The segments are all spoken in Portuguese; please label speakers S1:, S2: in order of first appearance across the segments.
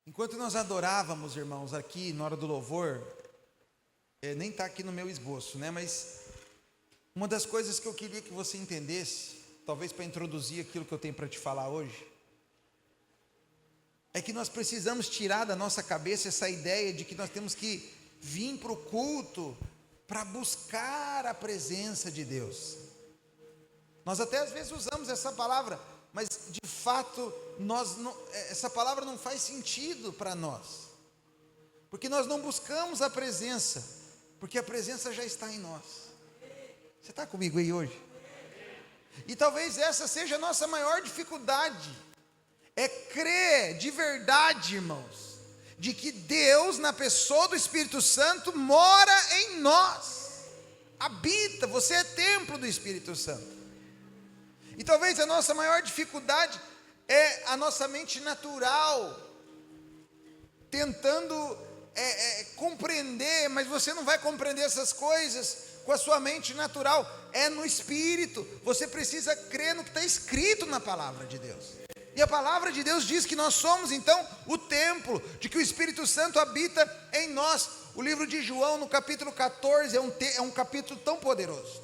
S1: Enquanto nós adorávamos, irmãos, aqui na hora do louvor, nem está aqui no meu esboço, né? Mas uma das coisas que eu queria que você entendesse, talvez para introduzir aquilo que eu tenho para te falar hoje, é que nós precisamos tirar da nossa cabeça essa ideia de que nós temos que vir para o culto para buscar a presença de Deus. Nós até às vezes usamos essa palavra, mas de fato essa palavra não faz sentido para nós, porque nós não buscamos a presença, porque a presença já está em nós. Você está comigo aí hoje? E talvez essa seja a nossa maior dificuldade, é crer de verdade, irmãos, de que Deus, na pessoa do Espírito Santo, mora em nós, habita, você é templo do Espírito Santo. E talvez a nossa maior dificuldade é a nossa mente natural, tentando compreender, mas você não vai compreender essas coisas com a sua mente natural, é no Espírito. Você precisa crer no que está escrito na palavra de Deus. E a palavra de Deus diz que nós somos então o templo, de que o Espírito Santo habita em nós. O livro de João, no capítulo 14, é um capítulo tão poderoso.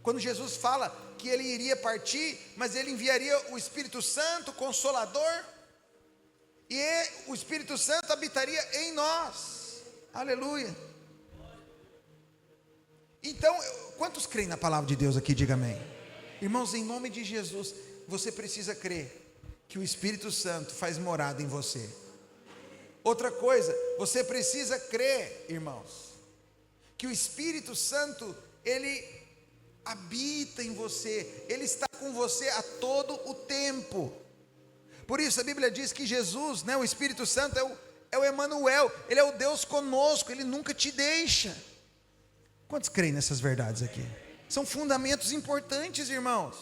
S1: Quando Jesus fala que ele iria partir, mas ele enviaria o Espírito Santo, o Consolador, e o Espírito Santo habitaria em nós. Aleluia. Então, quantos creem na palavra de Deus aqui? Diga amém. Irmãos, em nome de Jesus, você precisa crer que o Espírito Santo faz morada em você. Outra coisa, você precisa crer, irmãos, que o Espírito Santo, ele habita em você, ele está com você a todo o tempo. Por isso a Bíblia diz que Jesus, né, o Espírito Santo é o Emanuel, ele é o Deus conosco, ele nunca te deixa. Quantos creem nessas verdades aqui? São fundamentos importantes, irmãos.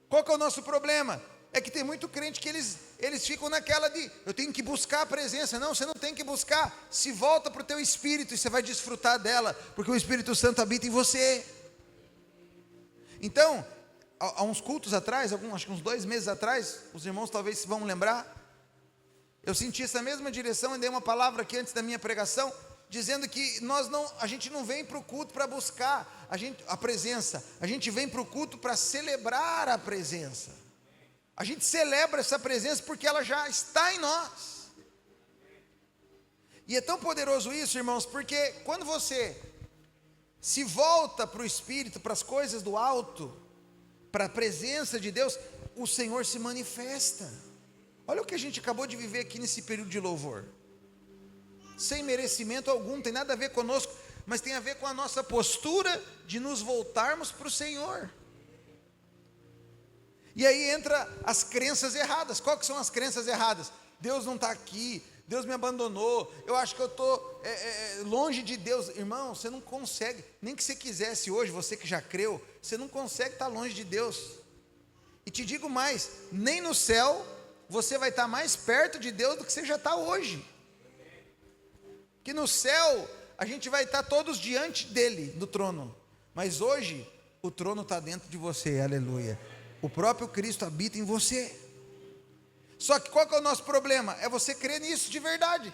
S1: Qual que é o nosso problema? É que tem muito crente que eles ficam naquela de, eu tenho que buscar a presença. Não, você não tem que buscar. Se volta para o teu espírito e você vai desfrutar dela, porque o Espírito Santo habita em você. Então, há uns cultos atrás, acho que uns 2 meses atrás, os irmãos talvez se vão lembrar, eu senti essa mesma direção e dei uma palavra aqui antes da minha pregação, dizendo que a gente não vem para o culto para buscar a presença, a gente vem para o culto para celebrar a presença. A gente celebra essa presença porque ela já está em nós. E é tão poderoso isso, irmãos, porque quando você se volta para o Espírito, para as coisas do alto, para a presença de Deus, o Senhor se manifesta. Olha o que a gente acabou de viver aqui nesse período de louvor. Sem merecimento algum, não tem nada a ver conosco, mas tem a ver com a nossa postura de nos voltarmos para o Senhor. E aí entra as crenças erradas. Qual que são as crenças erradas? Deus não está aqui, Deus me abandonou, eu acho que eu estou longe de Deus. Irmão, você não consegue, nem que você quisesse hoje, você que já creu, você não consegue estar longe de Deus. E te digo mais, nem no céu você vai estar mais perto de Deus do que você já está hoje. Que no céu a gente vai estar todos diante dele, do trono, mas hoje o trono está dentro de você, aleluia. O próprio Cristo habita em você. Só que qual que é o nosso problema? É você crer nisso de verdade.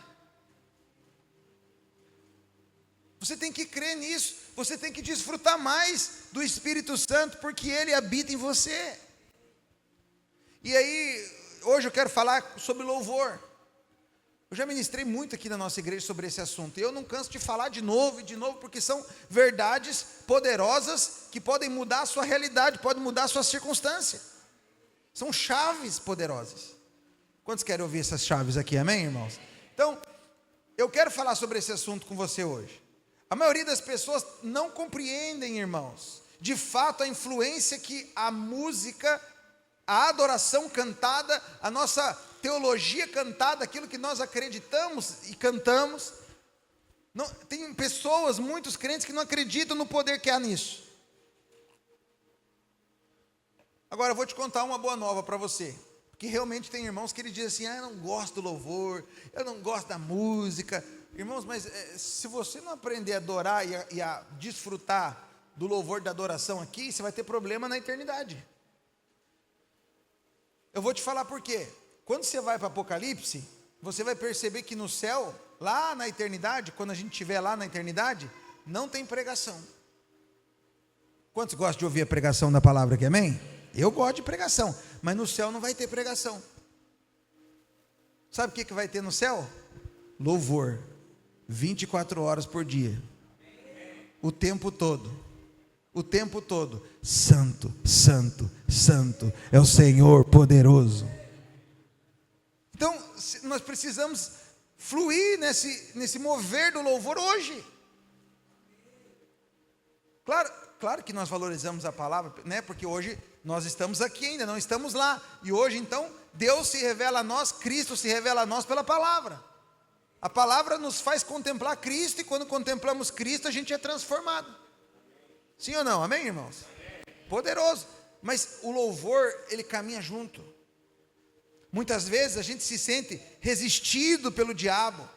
S1: Você tem que crer nisso, você tem que desfrutar mais do Espírito Santo, porque ele habita em você. E aí, hoje eu quero falar sobre louvor. Eu já ministrei muito aqui na nossa igreja sobre esse assunto, e eu não canso de falar de novo e de novo, porque são verdades poderosas que podem mudar a sua realidade, podem mudar a sua circunstância. São chaves poderosas. Quantos querem ouvir essas chaves aqui, amém, irmãos? Então, eu quero falar sobre esse assunto com você hoje. A maioria das pessoas não compreendem, irmãos, de fato a influência que a música, a adoração cantada, a nossa teologia cantada, aquilo que nós acreditamos e cantamos. Não, tem pessoas, muitos crentes que não acreditam no poder que há nisso. Agora eu vou te contar uma boa nova para você, porque realmente tem irmãos que eles dizem assim, eu não gosto do louvor, eu não gosto da música. Irmãos, mas se você não aprender a adorar e a desfrutar do louvor da adoração aqui, você vai ter problema na eternidade. Eu vou te falar por quê. quando você vai para Apocalipse, você vai perceber que no céu, lá na eternidade, quando a gente estiver lá na eternidade, não tem pregação. Quantos gostam de ouvir a pregação da palavra aqui, amém? Eu gosto de pregação, mas no céu não vai ter pregação. Sabe o que vai ter no céu? Louvor, 24 horas por dia, o tempo todo. O tempo todo, santo, santo, santo, é o Senhor poderoso. Então, nós precisamos fluir nesse mover do louvor hoje. Claro que nós valorizamos a palavra, né? Porque hoje nós estamos aqui ainda, não estamos lá. E hoje, então, Deus se revela a nós, Cristo se revela a nós pela palavra. A palavra nos faz contemplar Cristo, e quando contemplamos Cristo, a gente é transformado. Sim ou não? Amém, irmãos? Poderoso. Mas o louvor, ele caminha junto. Muitas vezes a gente se sente resistido pelo diabo.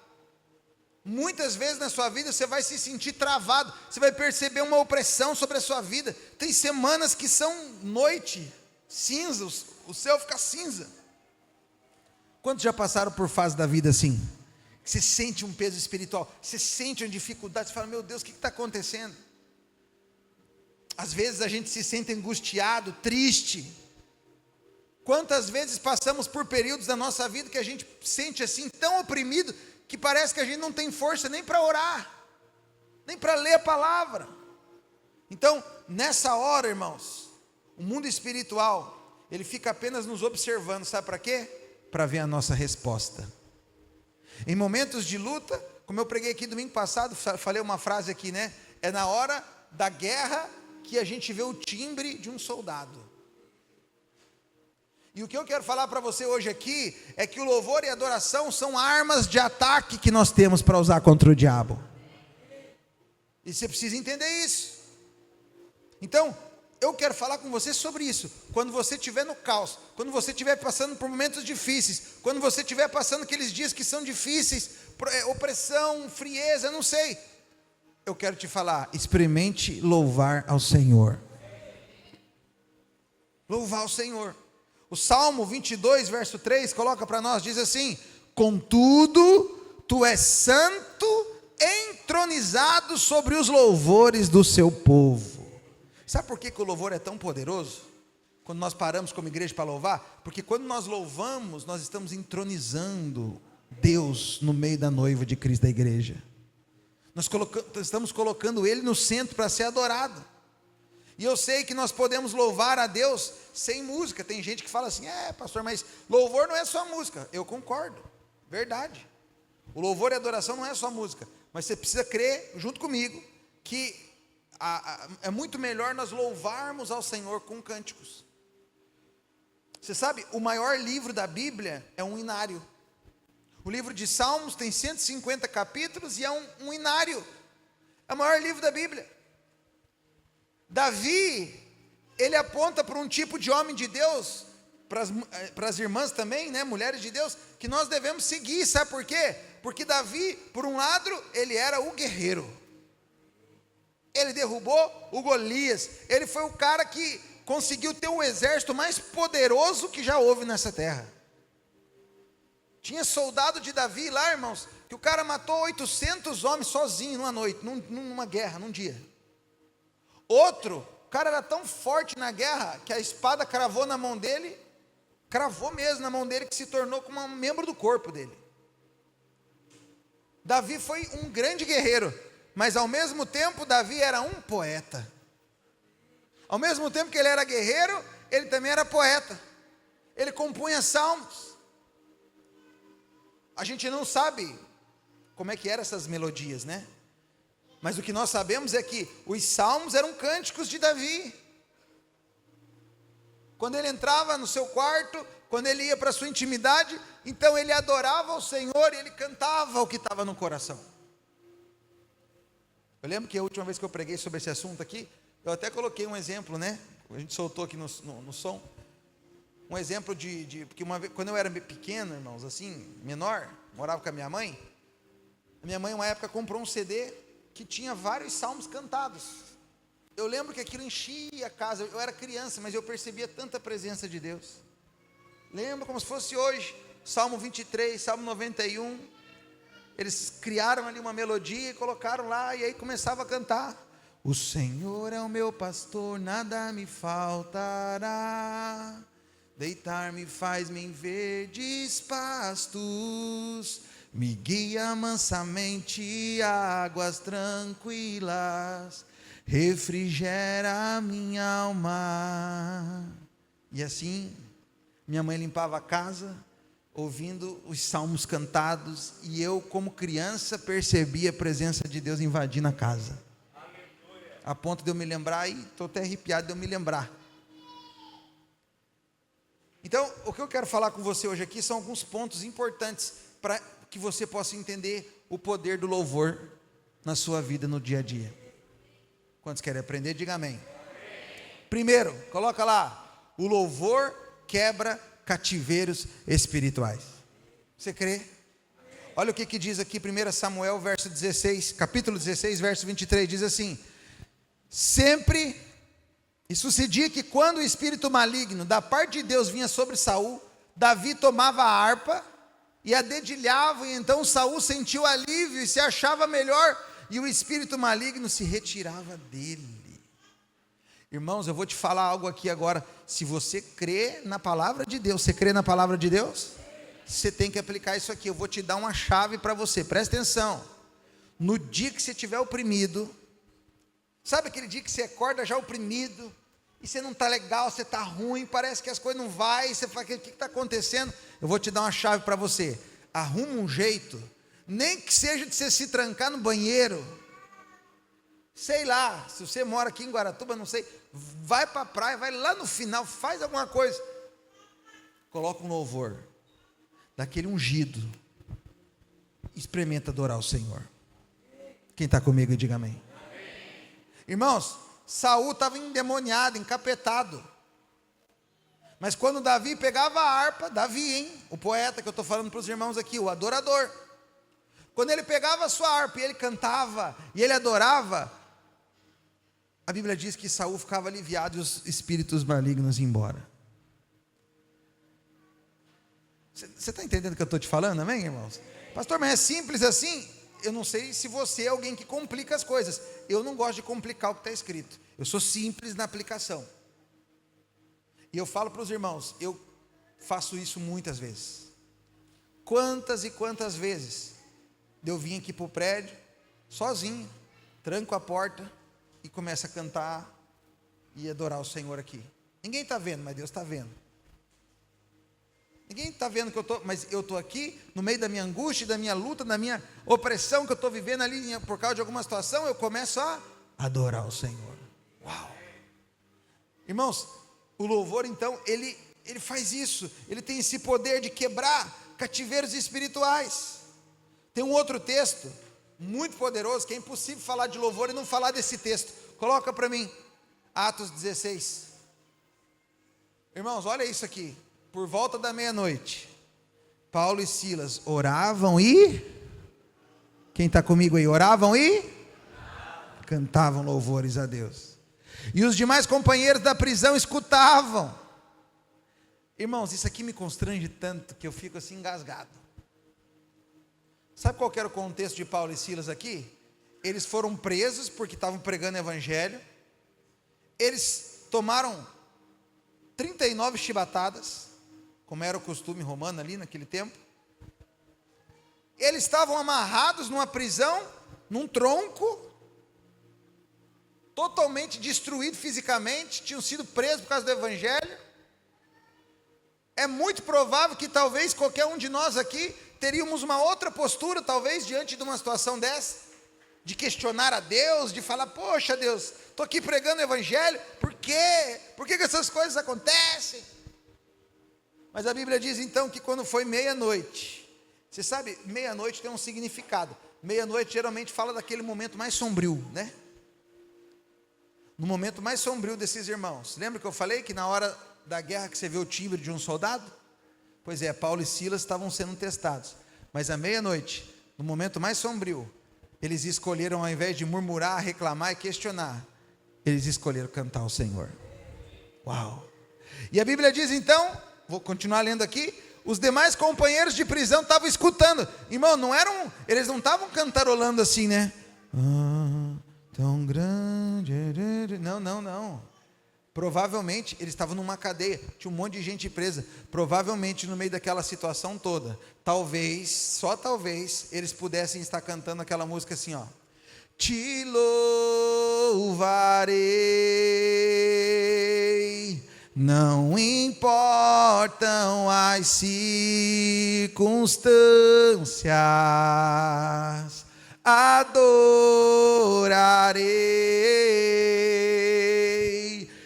S1: Muitas vezes na sua vida você vai se sentir travado. Você vai perceber uma opressão sobre a sua vida. Tem semanas que são noite, cinzas, o céu fica cinza. Quantos já passaram por fase da vida assim? Você sente um peso espiritual, você sente uma dificuldade, você fala, meu Deus, o que está acontecendo? Às vezes a gente se sente angustiado, triste. Quantas vezes passamos por períodos da nossa vida que a gente sente assim tão oprimido, que parece que a gente não tem força nem para orar, nem para ler a palavra. Então, nessa hora, irmãos, o mundo espiritual, ele fica apenas nos observando, sabe para quê? Para ver a nossa resposta. Em momentos de luta, como eu preguei aqui domingo passado, falei uma frase aqui, né? É na hora da guerra que a gente vê o timbre de um soldado. E o que eu quero falar para você hoje aqui é que o louvor e a adoração são armas de ataque que nós temos para usar contra o diabo. E você precisa entender isso. Então, eu quero falar com você sobre isso. Quando você estiver no caos, quando você estiver passando por momentos difíceis, quando você estiver passando aqueles dias que são difíceis, opressão, frieza, não sei, eu quero te falar, experimente louvar ao Senhor. Louvar ao Senhor. O Salmo 22, verso 3, coloca para nós, diz assim: contudo, tu és santo, entronizado sobre os louvores do seu povo. Sabe por que o louvor é tão poderoso? Quando nós paramos como igreja para louvar? Porque quando nós louvamos, nós estamos entronizando Deus no meio da noiva de Cristo da igreja. Nós estamos colocando Ele no centro para ser adorado. E eu sei que nós podemos louvar a Deus sem música. Tem gente que fala assim, pastor, mas louvor não é só música. Eu concordo, verdade. O louvor e a adoração não é só música. Mas você precisa crer, junto comigo, que é muito melhor nós louvarmos ao Senhor com cânticos. Você sabe, o maior livro da Bíblia é um inário. O livro de Salmos tem 150 capítulos e é um inário. É o maior livro da Bíblia. Davi, ele aponta para um tipo de homem de Deus, para as irmãs também, né, mulheres de Deus, que nós devemos seguir. Sabe por quê? Porque Davi, por um lado, ele era o guerreiro. Ele derrubou o Golias. Ele foi o cara que conseguiu ter o exército mais poderoso que já houve nessa terra. Tinha soldado de Davi lá, irmãos, que o cara matou 800 homens sozinho numa noite, numa guerra, num dia. Outro, o cara era tão forte na guerra, que a espada cravou na mão dele, cravou mesmo na mão dele, que se tornou como um membro do corpo dele. Davi foi um grande guerreiro, mas ao mesmo tempo Davi era um poeta. Ao mesmo tempo que ele era guerreiro, ele também era poeta. Ele compunha salmos. A gente não sabe como é que eram essas melodias, né? Mas o que nós sabemos é que os salmos eram cânticos de Davi. Quando ele entrava no seu quarto, quando ele ia para a sua intimidade, então ele adorava o Senhor e ele cantava o que estava no coração. Eu lembro que a última vez que eu preguei sobre esse assunto aqui, eu até coloquei um exemplo, né? A gente soltou aqui no som. Um exemplo porque uma vez, quando eu era pequeno, irmãos, assim, menor, morava com a minha mãe, uma época comprou um CD que tinha vários salmos cantados. Eu lembro que aquilo enchia a casa, eu era criança, mas eu percebia tanta presença de Deus. Lembro como se fosse hoje. Salmo 23, Salmo 91, eles criaram ali uma melodia e colocaram lá, e aí começava a cantar: o Senhor é o meu pastor, nada me faltará, deitar-me faz-me em verdes pastos, me guia mansamente a águas tranquilas, refrigera a minha alma. E assim, minha mãe limpava a casa, ouvindo os salmos cantados, e eu, como criança, percebi a presença de Deus invadindo a casa, a ponto de eu me lembrar, e estou até arrepiado de eu me lembrar. Então, o que eu quero falar com você hoje aqui são alguns pontos importantes, para que você possa entender o poder do louvor na sua vida, no dia a dia. Quantos querem aprender? Diga amém. Primeiro, coloca lá: o louvor quebra cativeiros espirituais. Você crê? Olha o que diz aqui 1 Samuel, verso 16, capítulo 16, verso 23, diz assim: sempre, e sucedia que quando o espírito maligno da parte de Deus vinha sobre Saul, Davi tomava a harpa e a dedilhava, e então Saul sentiu alívio e se achava melhor, e o espírito maligno se retirava dele. Irmãos, eu vou te falar algo aqui agora. Se você crê na palavra de Deus, você crê na palavra de Deus? Você tem que aplicar isso aqui. Eu vou te dar uma chave para você, presta atenção. No dia que você estiver oprimido, sabe aquele dia que você acorda já oprimido, e você não está legal, você está ruim, parece que as coisas não vão, e você fala: o que está acontecendo? Eu vou te dar uma chave para você. Arruma um jeito, nem que seja de você se trancar no banheiro, sei lá, se você mora aqui em Guaratuba, não sei, vai para a praia, vai lá no final, faz alguma coisa, coloca um louvor, daquele ungido, experimenta adorar o Senhor. Quem está comigo, diga amém. Irmãos, Saul estava endemoniado, encapetado, mas quando Davi pegava a harpa, Davi, hein, o poeta que eu estou falando para os irmãos aqui, o adorador, quando ele pegava a sua harpa e ele cantava, e ele adorava, a Bíblia diz que Saul ficava aliviado e os espíritos malignos iam embora. Você está entendendo o que eu estou te falando, amém, irmãos? Pastor, mas é simples assim? Eu não sei se você é alguém que complica as coisas. Eu não gosto de complicar o que está escrito. Eu sou simples na aplicação. E eu falo para os irmãos, eu faço isso muitas vezes. Quantas e quantas vezes eu vim aqui para o prédio, sozinho, tranco a porta e começo a cantar e adorar o Senhor aqui. Ninguém está vendo, mas Deus está vendo. Ninguém está vendo que eu estou, mas eu estou aqui, no meio da minha angústia, da minha luta, da minha opressão que eu estou vivendo ali, por causa de alguma situação, eu começo a adorar o Senhor. Uau! Irmãos, o louvor então, ele faz isso, ele tem esse poder de quebrar cativeiros espirituais. Tem um outro texto, muito poderoso, que é impossível falar de louvor e não falar desse texto. Coloca para mim, Atos 16. Irmãos, olha isso aqui. Por volta da meia-noite, Paulo e Silas oravam e... Quem está comigo aí? Oravam e... cantavam louvores a Deus. E os demais companheiros da prisão escutavam. Irmãos, isso aqui me constrange tanto que eu fico assim engasgado. Sabe qual que era o contexto de Paulo e Silas aqui? Eles foram presos porque estavam pregando o evangelho. Eles tomaram 39 chibatadas, como era o costume romano ali naquele tempo. Eles estavam amarrados numa prisão, num tronco, totalmente destruído fisicamente, tinham sido presos por causa do evangelho. É muito provável que talvez qualquer um de nós aqui teríamos uma outra postura, talvez, diante de uma situação dessa, de questionar a Deus, de falar: poxa Deus, estou aqui pregando o evangelho, por quê? Por que essas coisas acontecem? Mas a Bíblia diz então que quando foi meia-noite, você sabe, meia-noite tem um significado. Meia-noite geralmente fala daquele momento mais sombrio, né? No momento mais sombrio desses irmãos. Lembra que eu falei que na hora da guerra que você vê o timbre de um soldado? Pois é, Paulo e Silas estavam sendo testados. Mas à meia-noite, no momento mais sombrio, eles escolheram, ao invés de murmurar, reclamar e questionar, eles escolheram cantar ao Senhor. Uau! E a Bíblia diz então, vou continuar lendo aqui, Os demais companheiros de prisão estavam escutando. Irmão, eles não estavam cantarolando assim, né? Tão grande. Não. Provavelmente eles estavam numa cadeia, tinha um monte de gente presa. Provavelmente no meio daquela situação toda, talvez, só talvez, eles pudessem estar cantando aquela música assim, ó. Te louvarei, não importam as circunstâncias, adorarei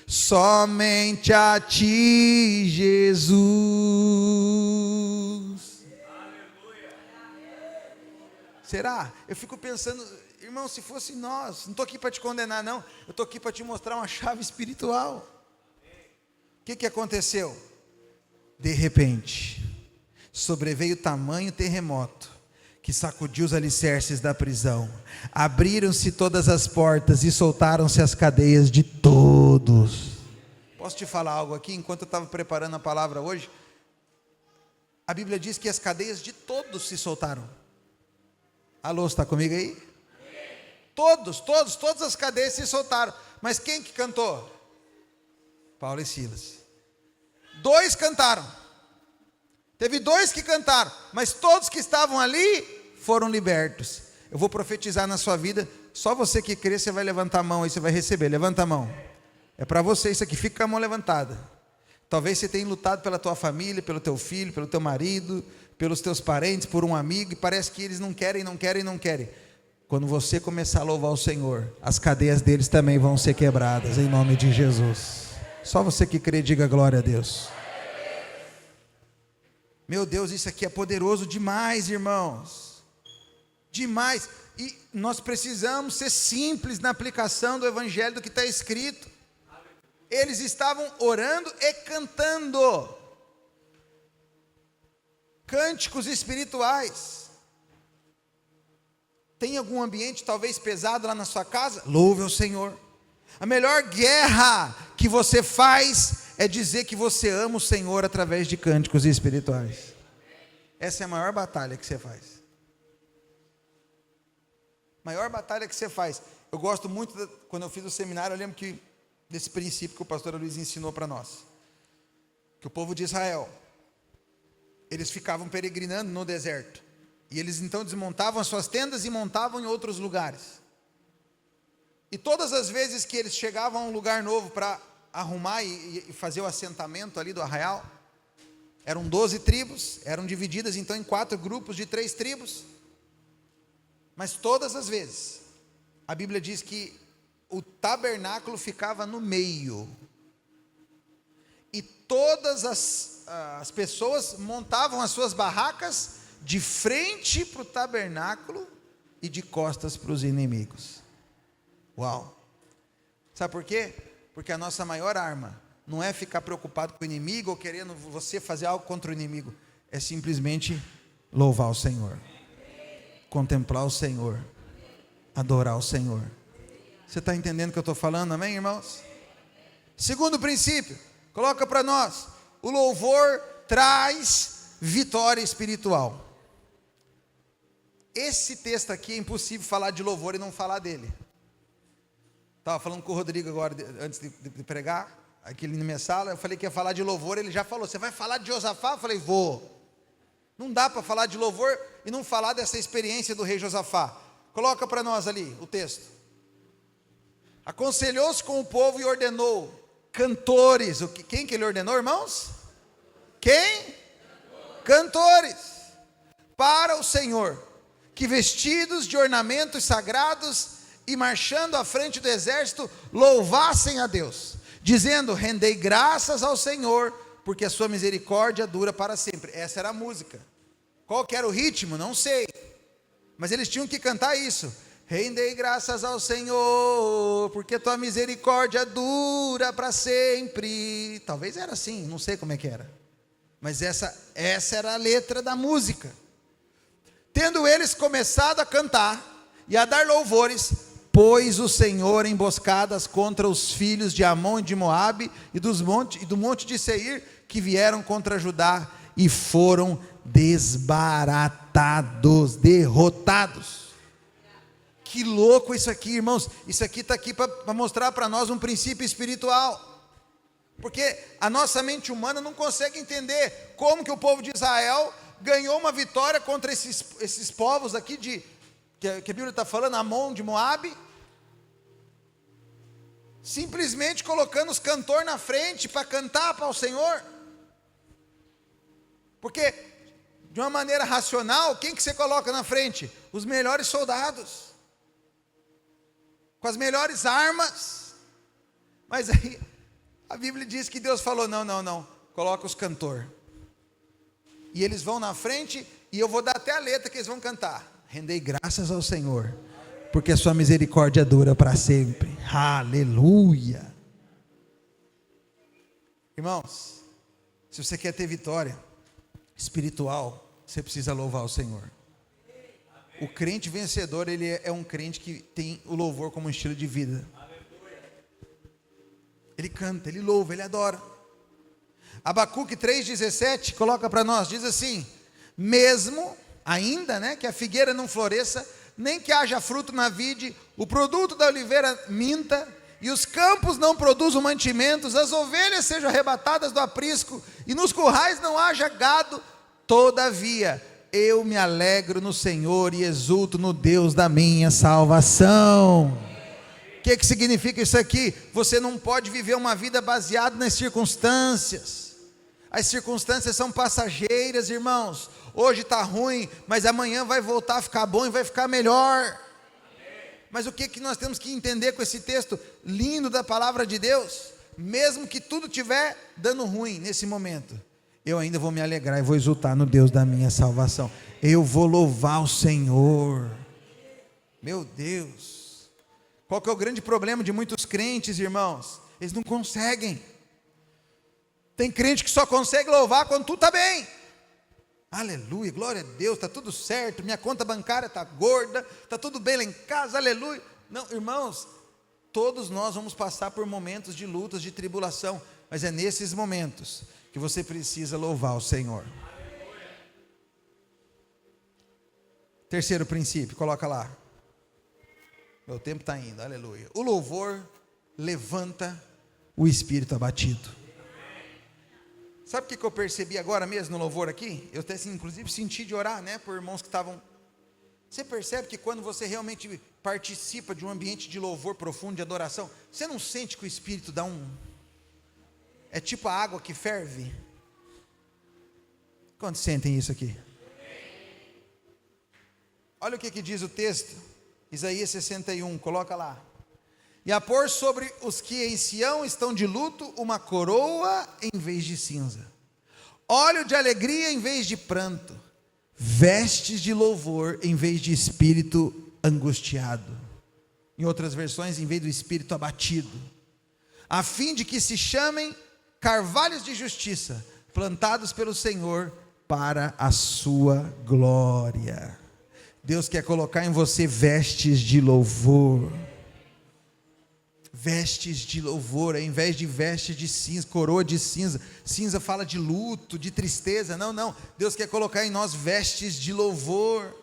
S1: somente a ti, Jesus. Aleluia. Será? Eu fico pensando, irmão, se fosse nós, não estou aqui para te condenar, não, eu estou aqui para te mostrar uma chave espiritual. O que aconteceu? De repente, sobreveio tamanho terremoto, que sacudiu os alicerces da prisão, abriram-se todas as portas e soltaram-se as cadeias de todos. Posso te falar algo aqui, enquanto eu estava preparando a palavra hoje? A Bíblia diz que as cadeias de todos se soltaram. Alô, está comigo aí? Todas as cadeias se soltaram. Mas quem que cantou? Paulo e Silas. 2 cantaram. Teve 2 que cantaram, mas todos que estavam ali foram libertos. Eu vou profetizar na sua vida. Só você que crê, você vai levantar a mão aí, você vai receber. Levanta a mão. É para você isso aqui, fica com a mão levantada. Talvez você tenha lutado pela tua família, pelo teu filho, pelo teu marido, pelos teus parentes, por um amigo, e parece que eles não querem. Quando você começar a louvar o Senhor, as cadeias deles também vão ser quebradas, em nome de Jesus. Só você que crê, diga glória a Deus. Meu Deus, isso aqui é poderoso demais, irmãos. Demais. E nós precisamos ser simples na aplicação do evangelho do que está escrito. Eles estavam orando e cantando cânticos espirituais. Tem algum ambiente talvez pesado lá na sua casa? Louve ao Senhor. A melhor guerra que você faz é dizer que você ama o Senhor através de cânticos espirituais. Essa é a maior batalha que você faz. Maior batalha que você faz. Eu gosto muito, quando eu fiz o seminário, eu lembro desse princípio que o pastor Luiz ensinou para nós. Que o povo de Israel, eles ficavam peregrinando no deserto. E eles então desmontavam as suas tendas e montavam em outros lugares. E todas as vezes que eles chegavam a um lugar novo para arrumar e fazer o assentamento ali do arraial, eram 12 tribos, eram divididas então em 4 grupos de 3 tribos. Mas todas as vezes, a Bíblia diz que o tabernáculo ficava no meio. E todas as pessoas montavam as suas barracas de frente para o tabernáculo e de costas para os inimigos. Uau! Sabe por quê? Porque a nossa maior arma não é ficar preocupado com o inimigo ou querendo você fazer algo contra o inimigo. É simplesmente louvar o Senhor, contemplar o Senhor, adorar o Senhor. Você está entendendo o que eu estou falando, amém, irmãos? Segundo princípio, coloca para nós: o louvor traz vitória espiritual. Esse texto aqui é impossível falar de louvor e não falar dele. Estava falando com o Rodrigo agora, antes de pregar, aqui na minha sala, eu falei que ia falar de louvor, ele já falou: você vai falar de Josafá? Eu falei: vou. Não dá para falar de louvor e não falar dessa experiência do rei Josafá. Coloca para nós ali o texto. Aconselhou-se com o povo e ordenou cantores. Quem que ele ordenou, irmãos? Quem? Cantores. Para o Senhor, que vestidos de ornamentos sagrados e marchando à frente do exército, louvassem a Deus, dizendo: rendei graças ao Senhor, porque a sua misericórdia dura para sempre. Essa era a música. Qual que era o ritmo? Não sei, mas eles tinham que cantar isso: rendei graças ao Senhor, porque tua misericórdia dura para sempre. Talvez era assim, não sei como é que era, mas essa era a letra da música. Tendo eles começado a cantar e a dar louvores, pôs o Senhor emboscadas contra os filhos de Amon e de Moabe e do monte de Seir, que vieram contra Judá, e foram desbaratados, derrotados. Que louco isso aqui, irmãos. Isso aqui está aqui para mostrar para nós um princípio espiritual. Porque a nossa mente humana não consegue entender como que o povo de Israel ganhou uma vitória contra esses povos aqui que a Bíblia está falando, Amon de Moabe, simplesmente colocando os cantores na frente para cantar para o Senhor. Porque de uma maneira racional, quem que você coloca na frente? Os melhores soldados, com as melhores armas. Mas aí a Bíblia diz que Deus falou, não, coloca os cantores, e eles vão na frente, e eu vou dar até a letra que eles vão cantar: rendei graças ao Senhor, porque a sua misericórdia dura para sempre. Aleluia. Irmãos, se você quer ter vitória espiritual, você precisa louvar o Senhor. O crente vencedor, ele é um crente que tem o louvor como estilo de vida. Ele canta, ele louva, ele adora. Abacuque 3,17 coloca para nós, diz assim: mesmo ainda, que a figueira não floresça, nem que haja fruto na vide, o produto da oliveira minta, e os campos não produzam mantimentos, as ovelhas sejam arrebatadas do aprisco, e nos currais não haja gado, todavia eu me alegro no Senhor e exulto no Deus da minha salvação. O que significa isso aqui? Você não pode viver uma vida baseada nas circunstâncias. As circunstâncias são passageiras, irmãos. Hoje está ruim, mas amanhã vai voltar a ficar bom e vai ficar melhor. Mas o que nós temos que entender com esse texto lindo da palavra de Deus? Mesmo que tudo estiver dando ruim nesse momento, eu ainda vou me alegrar e vou exultar no Deus da minha salvação. Eu vou louvar o Senhor. Meu Deus. Qual que é o grande problema de muitos crentes, irmãos? Eles não conseguem. Tem crente que só consegue louvar quando tudo está bem. Aleluia, glória a Deus, está tudo certo, minha conta bancária está gorda, está tudo bem lá em casa, aleluia. Não, irmãos, todos nós vamos passar por momentos de lutas, de tribulação, mas é nesses momentos que você precisa louvar o Senhor. Terceiro princípio, coloca lá. Meu tempo está indo, aleluia. O louvor levanta o espírito abatido. Sabe o que eu percebi agora mesmo no louvor aqui? Eu até inclusive senti de orar, por irmãos que estavam. Você percebe que quando você realmente participa de um ambiente de louvor profundo, de adoração, você não sente que o espírito dá um... É tipo a água que ferve. Quantos sentem isso aqui? Olha o que diz o texto. Isaías 61, coloca lá. E a pôr sobre os que em Sião estão de luto uma coroa em vez de cinza, óleo de alegria em vez de pranto, vestes de louvor em vez de espírito angustiado. Em outras versões, em vez do espírito abatido, a fim de que se chamem carvalhos de justiça, plantados pelo Senhor para a sua glória. Deus quer colocar em você vestes de louvor. Vestes de louvor, ao invés de vestes de cinza, coroa de cinza. Cinza fala de luto, de tristeza. Não. Deus quer colocar em nós vestes de louvor.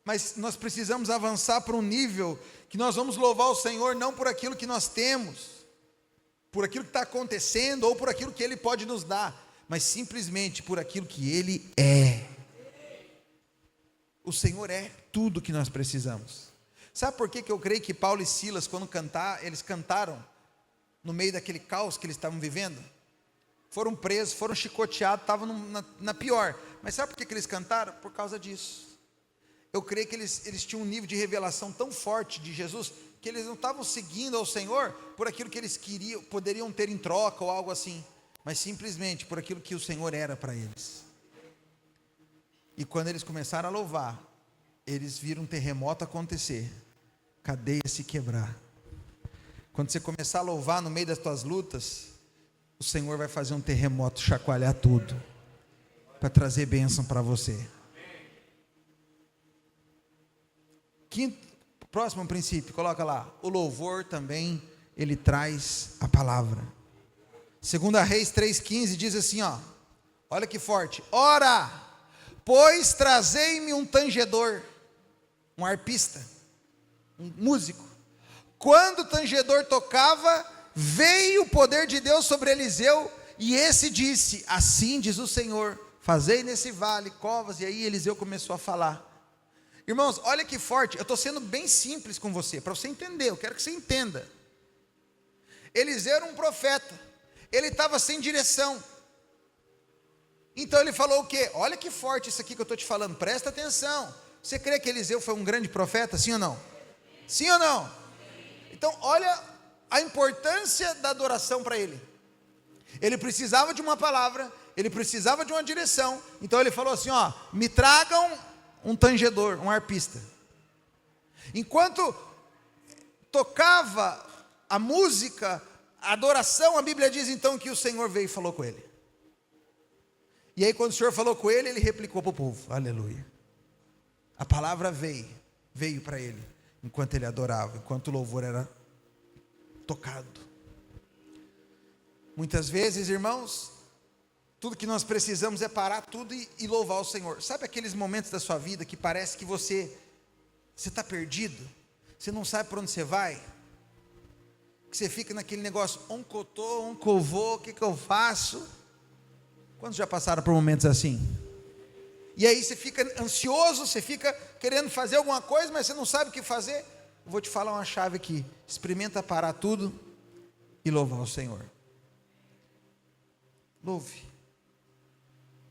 S1: Mas nós precisamos avançar para um nível que nós vamos louvar o Senhor não por aquilo que nós temos, por aquilo que está acontecendo, ou por aquilo que Ele pode nos dar, mas simplesmente por aquilo que Ele é. O Senhor é tudo que nós precisamos. Sabe por que eu creio que Paulo e Silas, quando eles cantaram no meio daquele caos que eles estavam vivendo? Foram presos, foram chicoteados, estavam na pior. Mas sabe por que eles cantaram? Por causa disso. Eu creio que eles tinham um nível de revelação tão forte de Jesus, que eles não estavam seguindo ao Senhor por aquilo que eles poderiam ter em troca ou algo assim, mas simplesmente por aquilo que o Senhor era para eles. E quando eles começaram a louvar, eles viram um terremoto acontecer, cadeias se quebrar. Quando você começar a louvar no meio das tuas lutas, o Senhor vai fazer um terremoto, chacoalhar tudo, para trazer bênção para você. Próximo princípio, coloca lá. O louvor também, ele traz a palavra. 2 Reis 3,15 diz assim, Olha que forte. Ora, pois trazei-me um tangedor, um arpista, um músico. Quando o tangedor tocava, veio o poder de Deus sobre Eliseu, e esse disse: assim diz o Senhor, fazei nesse vale covas. E aí Eliseu começou a falar. Irmãos, olha que forte. Eu estou sendo bem simples com você, para você entender. Eu quero que você entenda. Eliseu era um profeta, ele estava sem direção. Então ele falou o quê? Olha que forte isso aqui que eu estou te falando, presta atenção. Você crê que Eliseu foi um grande profeta, sim ou não? Sim ou não? Então olha a importância da adoração para ele. Ele precisava de uma palavra, ele precisava de uma direção. Então ele falou assim, ó, me tragam um tangedor, um arpista. Enquanto tocava a música, a adoração, a Bíblia diz então que o Senhor veio e falou com ele. E aí quando o Senhor falou com ele, ele replicou para o povo, aleluia. A palavra veio para ele, enquanto ele adorava, enquanto o louvor era tocado. Muitas vezes, irmãos, tudo que nós precisamos é parar tudo e louvar o Senhor. Sabe aqueles momentos da sua vida que parece que você está perdido, você não sabe para onde você vai, que você fica naquele negócio, oncotô, oncovô, o que eu faço? Quantos já passaram por momentos assim? E aí você fica ansioso, você fica querendo fazer alguma coisa, mas você não sabe o que fazer. Eu vou te falar uma chave aqui, experimenta parar tudo e louvar o Senhor. Louve.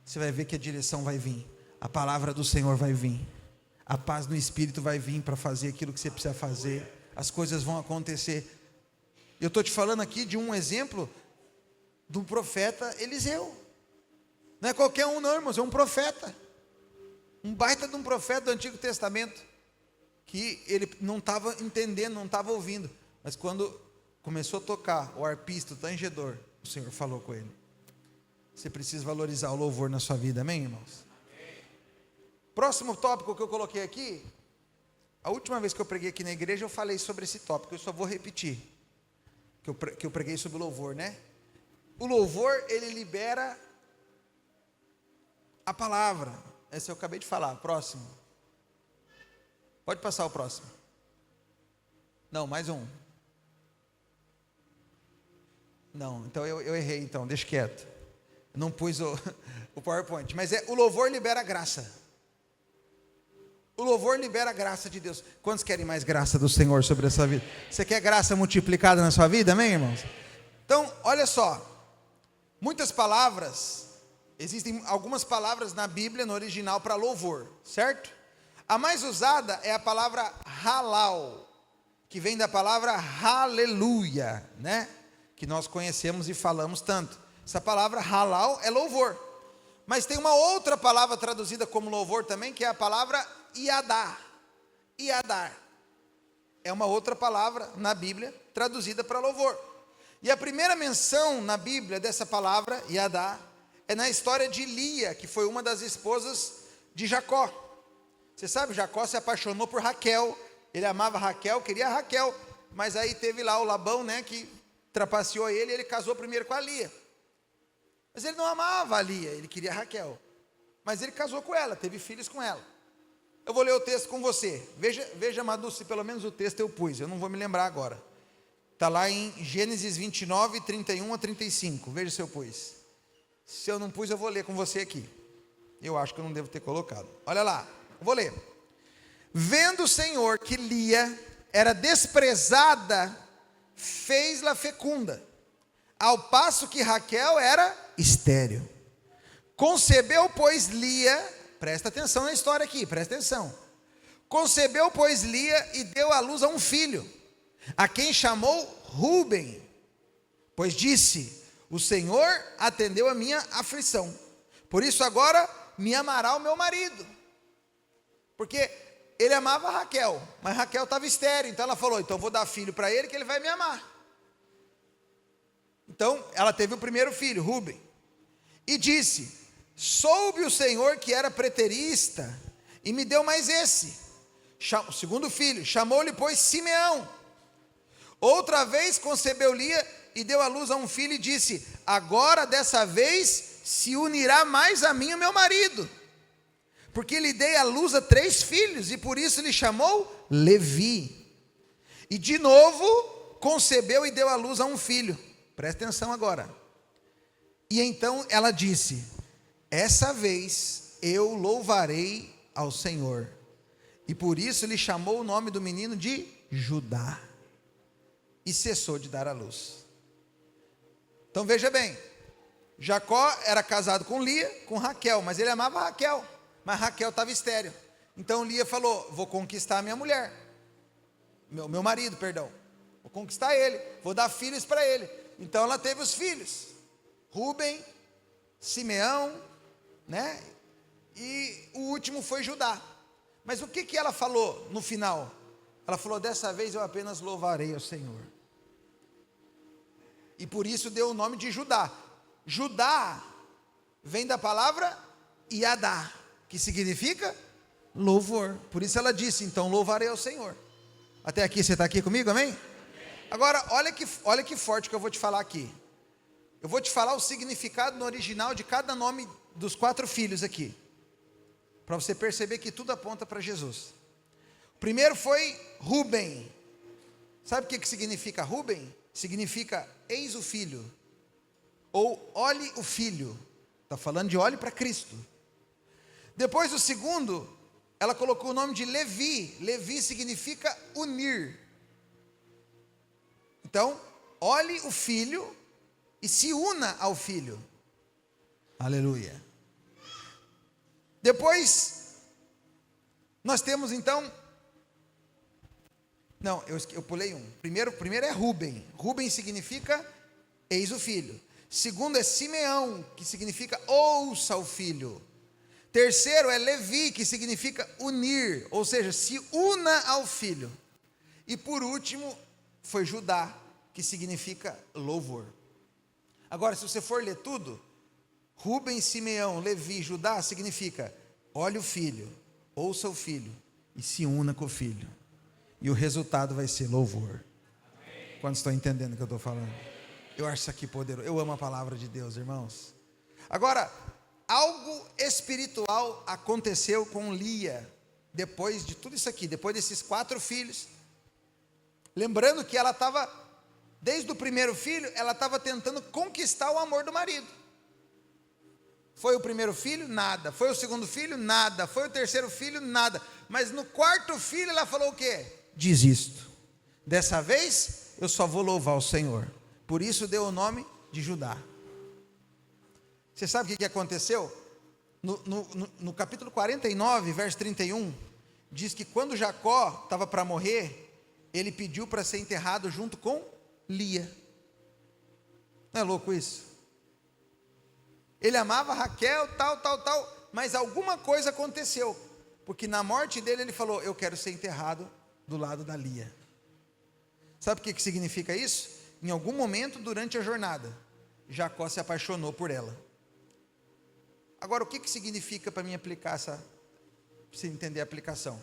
S1: Você vai ver que a direção vai vir, a palavra do Senhor vai vir, a paz no Espírito vai vir para fazer aquilo que você precisa fazer, as coisas vão acontecer. Eu estou te falando aqui de um exemplo do profeta Eliseu. Não é qualquer um não, irmãos, é um profeta, um baita de um profeta do Antigo Testamento, que ele não estava entendendo, não estava ouvindo, mas quando começou a tocar o arpista, o tangedor, o Senhor falou com ele. Você precisa valorizar o louvor na sua vida, amém, irmãos? Amém. Próximo tópico que eu coloquei aqui, a última vez que eu preguei aqui na igreja, eu falei sobre esse tópico, eu só vou repetir, que eu preguei sobre o louvor, né? O louvor, ele libera a palavra, essa eu acabei de falar. Próximo, pode passar o próximo. Não, mais um. Não, então eu errei, então, deixa quieto. Não pus o PowerPoint, mas o louvor libera graça. O louvor libera a graça de Deus. Quantos querem mais graça do Senhor sobre essa vida? Você quer graça multiplicada na sua vida, amém, irmãos? Então, olha só, muitas palavras, existem algumas palavras na Bíblia, no original, para louvor, certo? A mais usada é a palavra halal, que vem da palavra aleluia, né? Que nós conhecemos e falamos tanto. Essa palavra halal é louvor. Mas tem uma outra palavra traduzida como louvor também, que é a palavra iadar. Iadar é uma outra palavra na Bíblia traduzida para louvor. E a primeira menção na Bíblia dessa palavra, iadar, é na história de Lia, que foi uma das esposas de Jacó. Você sabe, Jacó se apaixonou por Raquel, ele amava Raquel, queria Raquel, mas aí teve lá o Labão, né, que trapaceou ele, e ele casou primeiro com a Lia. Mas ele não amava a Lia, ele queria Raquel. Mas ele casou com ela, teve filhos com ela. Eu vou ler o texto com você. Veja, Madu, se pelo menos o texto eu pus, eu não vou me lembrar agora. Está lá em Gênesis 29, 31 a 35. Veja se eu pus. Se eu não pus, eu vou ler com você aqui. Eu acho que eu não devo ter colocado. Olha lá, eu vou ler. Vendo o Senhor que Lia era desprezada, fez-la fecunda, ao passo que Raquel era estéril. Concebeu, pois, Lia, presta atenção na história aqui, presta atenção. Concebeu, pois, Lia e deu à luz a um filho, a quem chamou Ruben, pois disse: o Senhor atendeu a minha aflição, por isso agora me amará o meu marido. Porque ele amava Raquel, mas Raquel estava estéril, então ela falou: então vou dar filho para ele que ele vai me amar. Então, ela teve o primeiro filho, Ruben, e disse: soube o Senhor que era preterista, e me deu mais esse. O segundo filho, chamou-lhe, pois, Simeão. Outra vez concebeu Lia, e deu à luz a um filho, e disse: agora dessa vez se unirá mais a mim, o meu marido, porque lhe dei à luz a 3 filhos, e por isso lhe chamou Levi. E de novo concebeu e deu à luz a um filho. Presta atenção agora. E então ela disse: essa vez eu louvarei ao Senhor. E por isso lhe chamou o nome do menino de Judá. E cessou de dar à luz. Então veja bem, Jacó era casado com Lia, com Raquel, mas ele amava Raquel, mas Raquel estava estéril. Então Lia falou: vou conquistar a minha mulher, meu marido, perdão, vou conquistar ele, vou dar filhos para ele. Então ela teve os filhos, Rúben, Simeão, né? E o último foi Judá. Mas o que ela falou no final? Ela falou: dessa vez eu apenas louvarei ao Senhor. E por isso deu o nome de Judá. Judá vem da palavra Iadá, que significa louvor. Por isso ela disse: então louvarei ao Senhor. Até aqui, você está aqui comigo, amém? Agora, olha que forte que eu vou te falar aqui. Eu vou te falar o significado no original de cada nome dos 4 filhos aqui, para você perceber que tudo aponta para Jesus. O primeiro foi Rúben. Sabe o que significa Rúben? Significa eis o filho, ou olhe o filho. Está falando de olhe para Cristo. Depois o segundo, ela colocou o nome de Levi. Levi significa unir. Então, olhe o filho e se una ao filho. Aleluia. Depois nós temos então, não, eu pulei um. Primeiro é Rúben. Rúben significa eis o filho. Segundo é Simeão, que significa ouça o filho. Terceiro é Levi, que significa unir, ou seja, se una ao filho. E por último foi Judá, que significa louvor. Agora, se você for ler tudo, Rúben, Simeão, Levi, Judá significa olhe o filho, ouça o filho e se una com o filho. E o resultado vai ser louvor. Quantos estão entendendo o que eu estou falando? Eu acho isso aqui poderoso. Eu amo a palavra de Deus, irmãos. Agora, algo espiritual aconteceu com Lia, depois de tudo isso aqui, depois desses 4 filhos. Lembrando que ela estava, desde o primeiro filho, ela estava tentando conquistar o amor do marido. Foi o primeiro filho? Nada. Foi o segundo filho? Nada. Foi o terceiro filho? Nada. Mas no 4º filho ela falou o quê? Desisto. Dessa vez eu só vou louvar o Senhor. Por isso deu o nome de Judá. Você sabe o que aconteceu? No capítulo 49, verso 31, diz que quando Jacó estava para morrer, ele pediu para ser enterrado junto com Lia. Não é louco isso? Ele amava Raquel, tal, mas alguma coisa aconteceu, porque na morte dele ele falou: eu quero ser enterrado do lado da Lia. Sabe o que significa isso? Em algum momento durante a jornada, Jacó se apaixonou por ela. Agora, o que significa para mim aplicar para você entender a aplicação?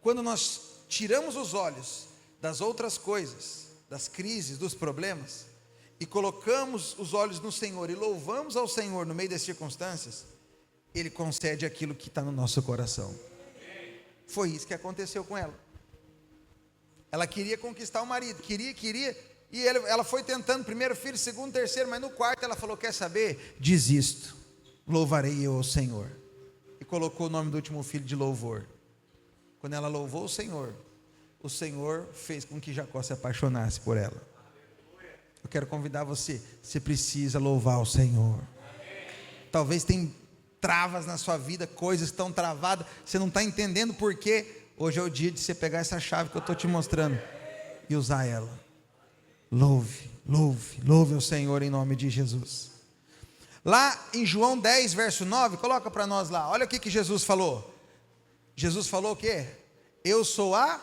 S1: Quando nós tiramos os olhos das outras coisas, das crises, dos problemas, e colocamos os olhos no Senhor e louvamos ao Senhor no meio das circunstâncias, Ele concede aquilo que está no nosso coração. Foi isso que aconteceu com ela. Ela queria conquistar o marido, queria, e ela foi tentando, primeiro filho, segundo, terceiro, mas no 4º ela falou: quer saber? Desisto, louvarei eu ao Senhor. E colocou o nome do último filho de louvor. Quando ela louvou o Senhor fez com que Jacó se apaixonasse por ela. Eu quero convidar você precisa louvar o Senhor. Talvez tem travas na sua vida, coisas estão travadas, você não está entendendo por quê. Hoje é o dia de você pegar essa chave que eu estou te mostrando e usar ela. Louve ao Senhor em nome de Jesus. Lá em João 10, verso 9, coloca para nós lá, olha o que Jesus falou. Jesus falou o quê? Eu sou a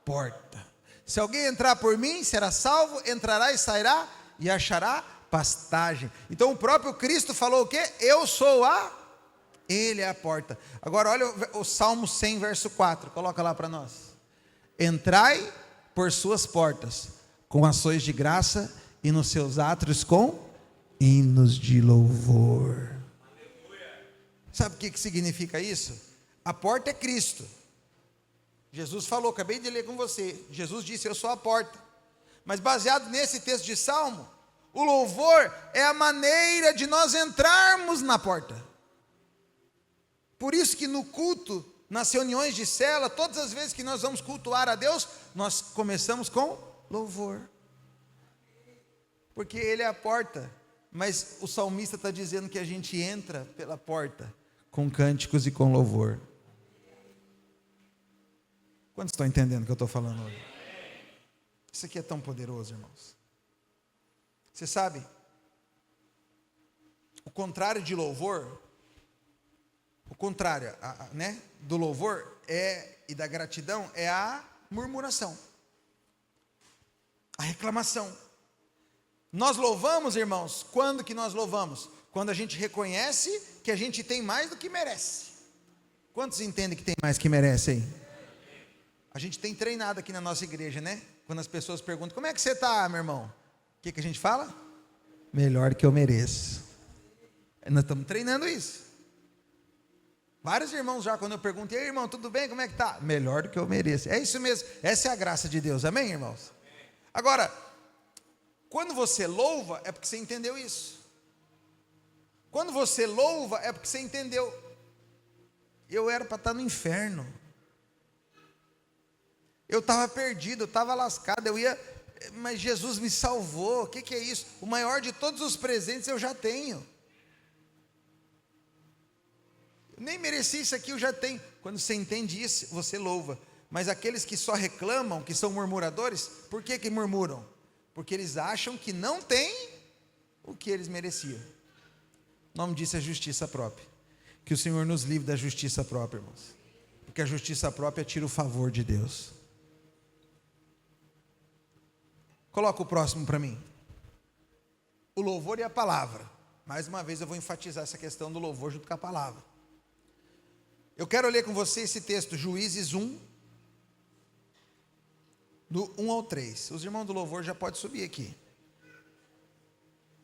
S1: porta. Se alguém entrar por mim, será salvo, entrará e sairá e achará pastagem. Então o próprio Cristo falou o quê? Eu sou Ele é a porta. Agora olha o Salmo 100, verso 4, coloca lá para nós. Entrai por suas portas, com ações de graça, e nos seus átrios com hinos de louvor. Sabe o que significa isso? A porta é Cristo. Jesus falou, acabei de ler com você. Jesus disse, eu sou a porta. Mas baseado nesse texto de Salmo, o louvor é a maneira de nós entrarmos na porta. Por isso que no culto, nas reuniões de cela, todas as vezes que nós vamos cultuar a Deus, nós começamos com louvor. Porque Ele é a porta. Mas o salmista está dizendo que a gente entra pela porta com cânticos e com louvor. Quantos estão entendendo o que eu estou falando hoje? Isso aqui é tão poderoso, irmãos. Você sabe, o contrário de louvor, o contrário, né, do louvor e da gratidão é a murmuração, a reclamação. Nós louvamos, irmãos, quando que nós louvamos? Quando a gente reconhece que a gente tem mais do que merece. Quantos entendem que tem mais que merece aí? A gente tem treinado aqui na nossa igreja, né? Quando as pessoas perguntam, como é que você está, meu irmão? O que a gente fala? Melhor que eu mereço. Nós estamos treinando isso. Vários irmãos já, quando eu pergunto, e aí, irmão, tudo bem? Como é que está? Melhor do que eu mereço. É isso mesmo, essa é a graça de Deus, amém, irmãos? Agora, quando você louva, é porque você entendeu isso. Quando você louva, é porque você entendeu. Eu era para estar no inferno. Eu estava perdido, eu estava lascado, mas Jesus me salvou. O que é isso? O maior de todos os presentes eu já tenho. Eu nem mereci isso aqui, eu já tenho. Quando você entende isso, você louva. Mas aqueles que só reclamam, que são murmuradores, por que murmuram? Porque eles acham que não tem o que eles mereciam. O nome disso é justiça própria. Que o Senhor nos livre da justiça própria, irmãos. Porque a justiça própria tira o favor de Deus. Coloca o próximo para mim. O louvor e a palavra. Mais uma vez eu vou enfatizar essa questão do louvor junto com a palavra. Eu quero ler com você esse texto, Juízes 1, do 1 ao 3. Os irmãos do louvor já podem subir aqui.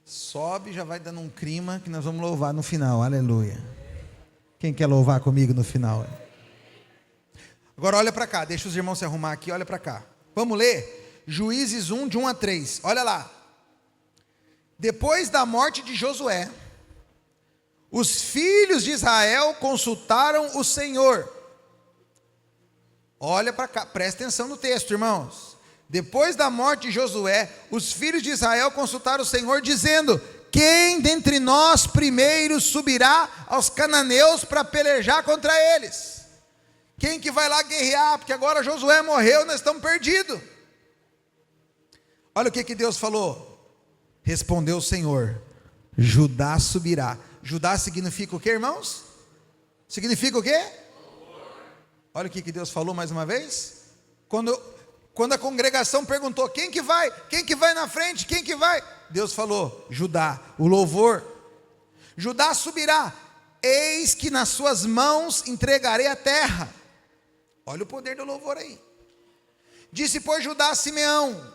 S1: Sobe, já vai dando um clima que nós vamos louvar no final, aleluia. Quem quer louvar comigo no final? Agora olha para cá, deixa os irmãos se arrumar aqui, olha para cá. Vamos ler Juízes 1, de 1 a 3, olha lá. Depois da morte de Josué, os filhos de Israel consultaram o Senhor. Olha para cá, presta atenção no texto, irmãos. Depois da morte de Josué, os filhos de Israel consultaram o Senhor, dizendo: quem dentre nós primeiro subirá aos cananeus para pelejar contra eles? Quem que vai lá guerrear? Porque agora Josué morreu, nós estamos perdidos. Olha o que Deus falou. Respondeu o Senhor: Judá subirá. Judá significa o que, irmãos? Significa o quê? Olha o que Deus falou mais uma vez. Quando a congregação perguntou, quem que vai? Quem que vai na frente? Quem que vai? Deus falou, Judá, o louvor. Judá subirá, eis que nas suas mãos entregarei a terra. Olha o poder do louvor aí. Disse, pois, Judá a Simeão.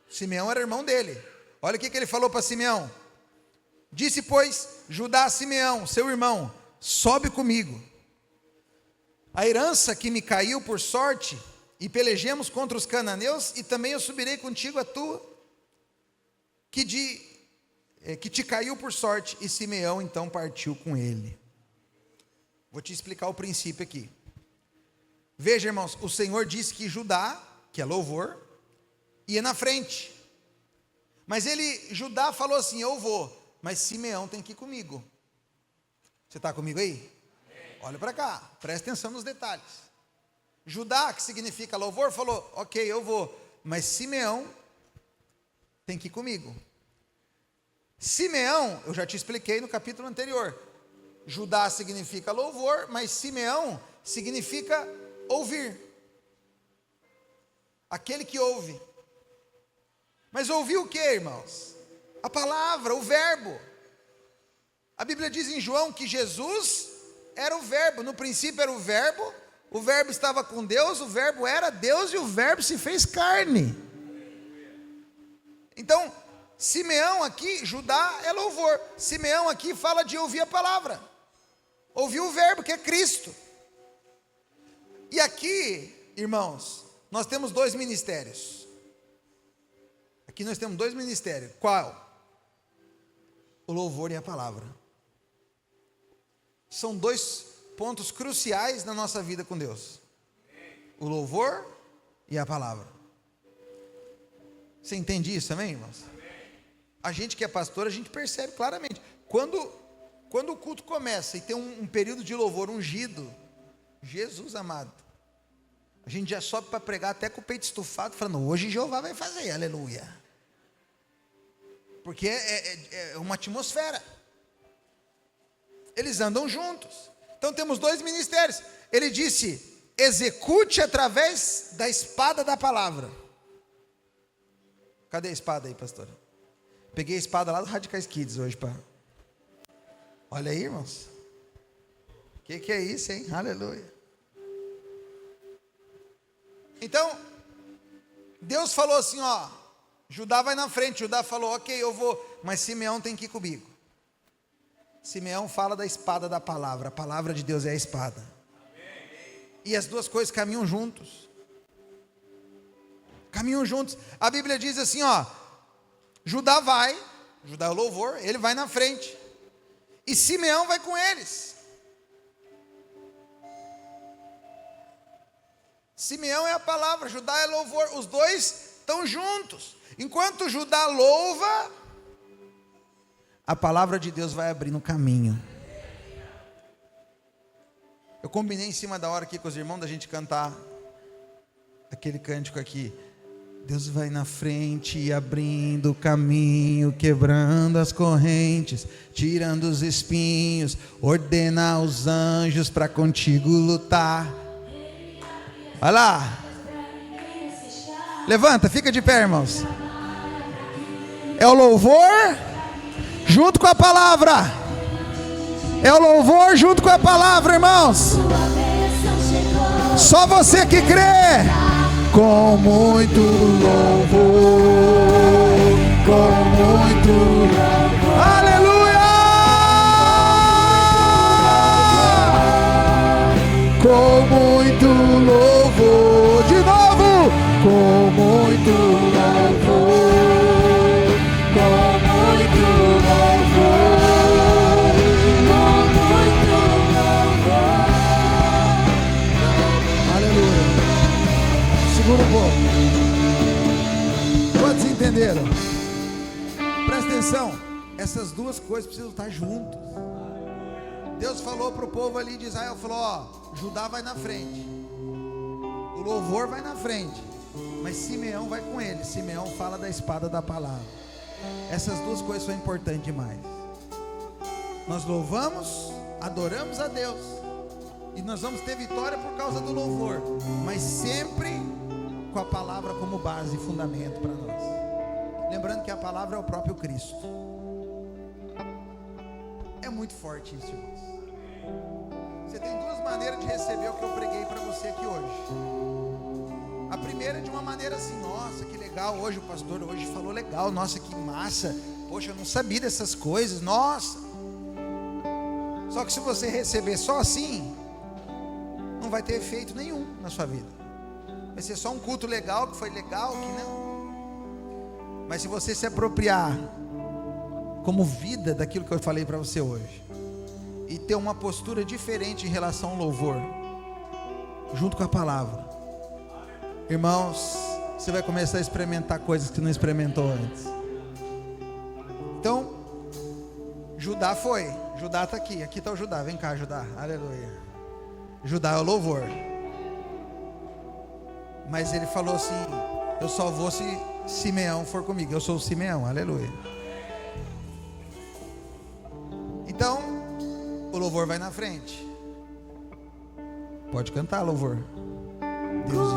S1: Simeão era irmão dele. Olha o que ele falou para Simeão. Disse, pois, Judá a Simeão, seu irmão, sobe comigo. A herança que me caiu por sorte, e pelejemos contra os cananeus, e também eu subirei contigo a tua, que te caiu por sorte. E Simeão então partiu com ele. Vou te explicar o princípio aqui. Veja, irmãos, o Senhor disse que Judá, que é louvor, ia na frente. Mas Judá falou assim, eu vou, mas Simeão tem que ir comigo. Você está comigo aí? Olha para cá, presta atenção nos detalhes. Judá, que significa louvor, falou, ok, eu vou, mas Simeão tem que ir comigo. Simeão, eu já te expliquei no capítulo anterior. Judá significa louvor, mas Simeão significa ouvir. Aquele que ouve. Mas ouvir o que, irmãos? A palavra, o verbo. A Bíblia diz em João que Jesus era o verbo, no princípio era o verbo estava com Deus, o verbo era Deus e o verbo se fez carne. Então, Simeão aqui, Judá é louvor. Simeão aqui fala de ouvir a palavra, ouvir o verbo, que é Cristo. E aqui, irmãos, nós temos dois ministérios. Aqui nós temos dois ministérios. Qual? O louvor e a palavra. São dois pontos cruciais na nossa vida com Deus: o louvor e a palavra. Você entende isso também, irmãos? A gente que é pastor, a gente percebe claramente. Quando o culto começa e tem um período de louvor ungido, Jesus amado, a gente já sobe para pregar até com o peito estufado, falando: hoje Jeová vai fazer, aleluia. Porque é uma atmosfera. Eles andam juntos. Então temos dois ministérios. Ele disse: execute através da espada da palavra. Cadê a espada aí, pastor? Peguei a espada lá do Radicais Kids hoje para. Olha aí, irmãos. Que é isso, hein? Aleluia. Então, Deus falou assim, ó, Judá vai na frente. Judá falou: ok, eu vou, mas Simeão tem que ir comigo. Simeão fala da espada da palavra. A palavra de Deus é a espada. E as duas coisas caminham juntos. Caminham juntos. A Bíblia diz assim, ó, Judá é o louvor, ele vai na frente. E Simeão vai com eles. Simeão é a palavra, Judá é louvor. Os dois estão juntos. Enquanto Judá louva, a palavra de Deus vai abrindo caminho. Eu combinei em cima da hora aqui com os irmãos da gente cantar aquele cântico aqui: Deus vai na frente, abrindo o caminho, quebrando as correntes, tirando os espinhos, ordena os anjos para contigo lutar. Vai lá. Levanta, fica de pé, irmãos. É o louvor junto com a palavra. É o louvor junto com a palavra, irmãos. Só você que crê. Com muito louvor, com muito louvor. Aleluia! Com muito louvor. De novo. Com muito louvor. Com muito louvor. Com muito louvor. Aleluia. Segura um pouco. Quantos entenderam? Presta atenção. Essas duas coisas precisam estar juntas. Deus falou para o povo ali de Israel, falou: ó, Judá vai na frente, o louvor vai na frente, mas Simeão vai com ele. Simeão fala da espada da palavra. Essas duas coisas são importantes demais. Nós louvamos, adoramos a Deus, e nós vamos ter vitória por causa do louvor, mas sempre com a palavra como base e fundamento para nós. Lembrando que a palavra é o próprio Cristo. É muito forte isso, irmãos. Você tem duas maneiras de receber o que eu preguei para você aqui hoje. A primeira é de uma maneira assim: nossa, que legal, hoje o pastor hoje falou legal, nossa, que massa, poxa, eu não sabia dessas coisas, nossa. Só que se você receber só assim, não vai ter efeito nenhum na sua vida. Vai ser só um culto legal, que foi legal, que não. Mas se você se apropriar como vida daquilo que eu falei para você hoje, e ter uma postura diferente em relação ao louvor, junto com a palavra, irmãos, você vai começar a experimentar coisas que não experimentou antes. Então, Judá foi, Judá está aqui está o Judá, vem cá, Judá, aleluia. Judá é o louvor, mas ele falou assim: eu só vou se Simeão for comigo. Eu sou o Simeão, aleluia. Então, o louvor vai na frente. Pode cantar, louvor. Deus.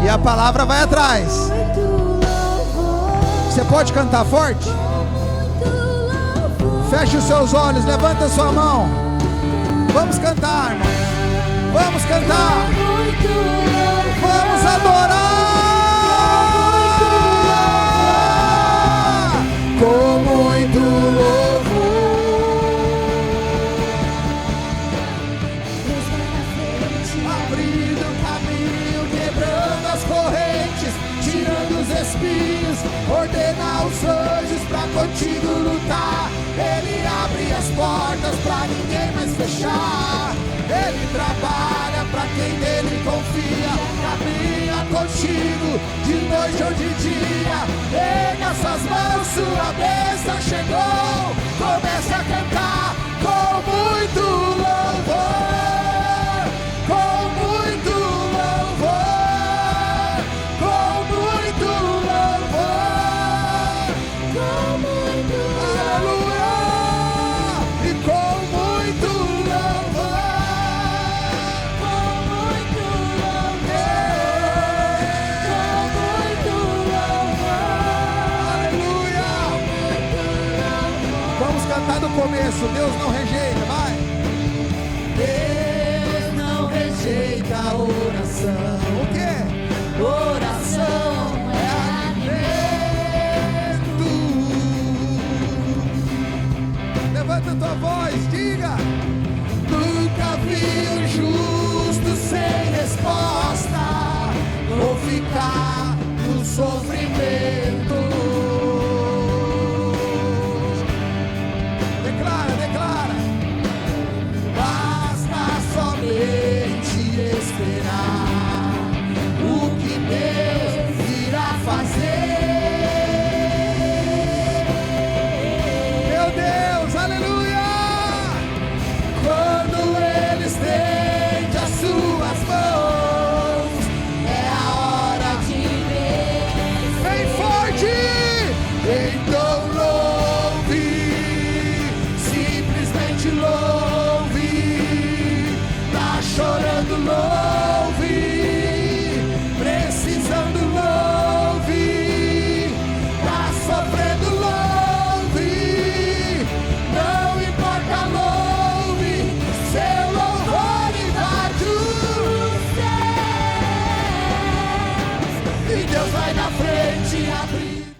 S1: E a palavra vai atrás. Você pode cantar forte? Feche os seus olhos, levanta a sua mão. Vamos cantar, irmão. Vamos cantar. Vamos adorar. portas pra ninguém mais fechar. Ele trabalha pra quem nele confia, caminha contigo de noite ou de dia. Erga suas mãos, sua bênção chegou. Comece a cantar com muito louvor, com muito louvor, com muito louvor, com muito aleluia, e com muito louvor, com muito louvor, com muito louvor, aleluia. Vamos cantar do começo. Deus não rejeita, vai. Deus não rejeita a oração. O quê? Oração é alimento. Levanta a tua voz, diga. Nunca vi um justo sem resposta, ou ficar no sofrimento. Declara. Basta somente esperar o que Deus irá fazer. Meu Deus, aleluia! Quando Ele estende as suas mãos, é a hora de ver. Vem forte! Então louve, simplesmente louve. Tá chorando, louve.